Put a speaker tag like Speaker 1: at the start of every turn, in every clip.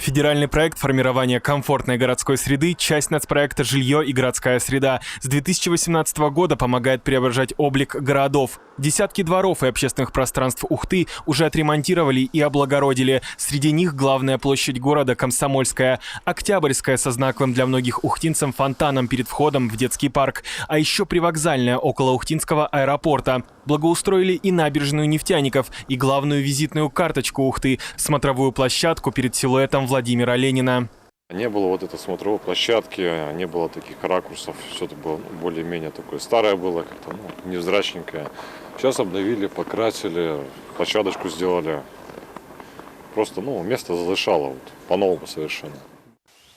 Speaker 1: Федеральный проект формирования комфортной городской среды – часть нацпроекта «Жилье и городская среда». С 2018 года помогает преображать облик городов. Десятки дворов и общественных пространств Ухты уже отремонтировали и облагородили. Среди них главная площадь города Комсомольская, Октябрьская со знаковым для многих ухтинцам фонтаном перед входом в детский парк, а еще привокзальная около Ухтинского аэропорта. Благоустроили и набережную Нефтяников, и главную визитную карточку Ухты – смотровую площадку перед силуэтом Владимира Ленина.
Speaker 2: Не было вот этой смотровой площадки, не было таких ракурсов, все это было более-менее такое старое было, как-то невзрачненькое. Сейчас обновили, покрасили, площадочку сделали. Просто место задышало по-новому совершенно.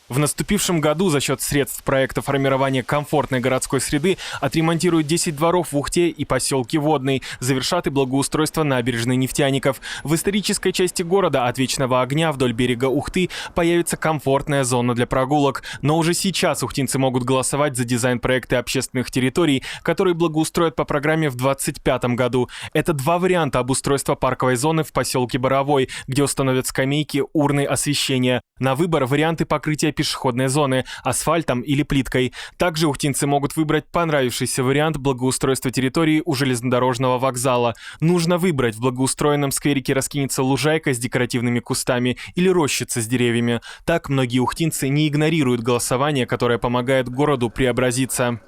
Speaker 1: В наступившем году за счет средств проекта формирования комфортной городской среды отремонтируют 10 дворов в Ухте и поселке Водный, завершат и благоустройство набережной Нефтяников. В исторической части города от Вечного огня вдоль берега Ухты появится комфортная зона для прогулок. Но уже сейчас ухтинцы могут голосовать за дизайн проекта общественных территорий, которые благоустроят по программе в 2025 году. Это два варианта обустройства парковой зоны в поселке Боровой, где установят скамейки, урны, освещения. На выбор варианты покрытия пешеходной зоны асфальтом или плиткой. Также ухтинцы могут выбрать понравившийся вариант благоустройства территории у железнодорожного вокзала. Нужно выбрать: в благоустроенном скверике раскинется лужайка с декоративными кустами или рощица с деревьями. Так многие ухтинцы не игнорируют голосование, которое помогает городу преобразиться.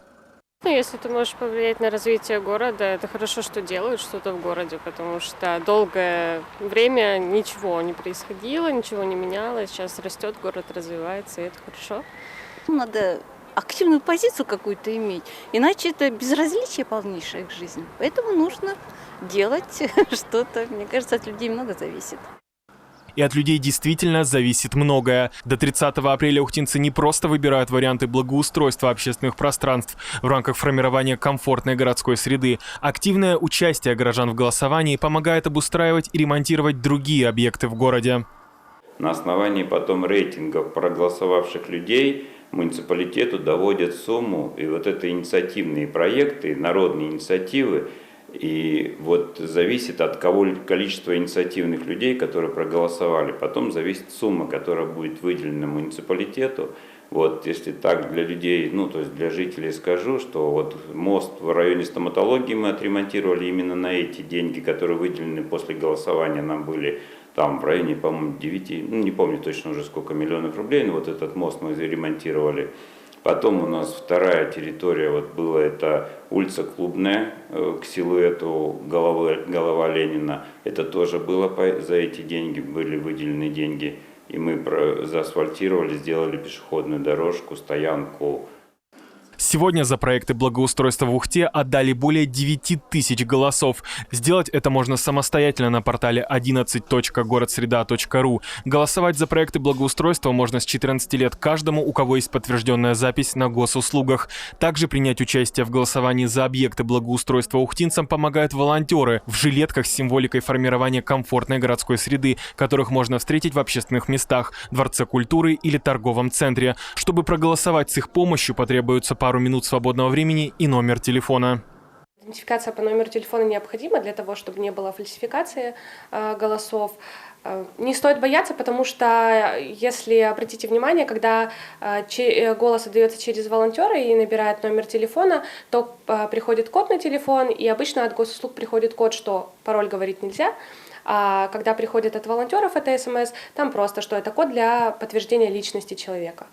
Speaker 3: Если ты можешь повлиять на развитие города, это хорошо, что делают что-то в городе, потому что долгое время ничего не происходило, ничего не менялось. Сейчас растет город, развивается, и это хорошо.
Speaker 4: Надо активную позицию какую-то иметь, иначе это безразличие полнейшее к жизни. Поэтому нужно делать что-то. Мне кажется, от людей много зависит.
Speaker 1: И от людей действительно зависит многое. До 30 апреля ухтинцы не просто выбирают варианты благоустройства общественных пространств в рамках формирования комфортной городской среды. Активное участие горожан в голосовании помогает обустраивать и ремонтировать другие объекты в городе.
Speaker 5: На основании потом рейтингов проголосовавших людей муниципалитету доводят сумму. И вот это инициативные проекты, народные инициативы, и зависит от количества инициативных людей, которые проголосовали. Потом зависит сумма, которая будет выделена муниципалитету. Если так для людей, то есть для жителей скажу, что мост в районе стоматологии мы отремонтировали именно на эти деньги, которые выделены после голосования. Нам были там в районе, по-моему, 9, не помню точно уже сколько миллионов рублей, но этот мост мы ремонтировали. Потом у нас вторая территория была, это улица Клубная к силуэту голова Ленина. Это тоже было за эти деньги, были выделены деньги. И мы заасфальтировали, сделали пешеходную дорожку, стоянку.
Speaker 1: Сегодня за проекты благоустройства в Ухте отдали более 9000 голосов. Сделать это можно самостоятельно на портале 11.городсреда.ру. Голосовать за проекты благоустройства можно с 14 лет каждому, у кого есть подтвержденная запись на госуслугах. Также принять участие в голосовании за объекты благоустройства ухтинцам помогают волонтеры в жилетках с символикой формирования комфортной городской среды, которых можно встретить в общественных местах, Дворце культуры или торговом центре. Чтобы проголосовать с их помощью, потребуется пару минут свободного времени и номер телефона.
Speaker 3: Идентификация по номеру телефона необходима для того, чтобы не было фальсификации голосов. Не стоит бояться, потому что, если обратите внимание, когда голос отдается через волонтера и набирает номер телефона, то приходит код на телефон, и обычно от госуслуг приходит код, что пароль говорить нельзя. А когда приходит от волонтеров это СМС, там просто, что это код для подтверждения личности человека.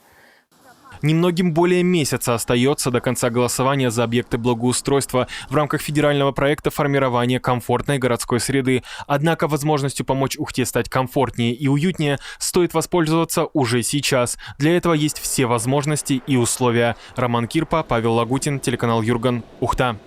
Speaker 1: Немногим более месяца остается до конца голосования за объекты благоустройства в рамках федерального проекта формирования комфортной городской среды. Однако возможностью помочь Ухте стать комфортнее и уютнее стоит воспользоваться уже сейчас. Для этого есть все возможности и условия. Роман Кирпа, Павел Лагутин, телеканал Юрган, Ухта.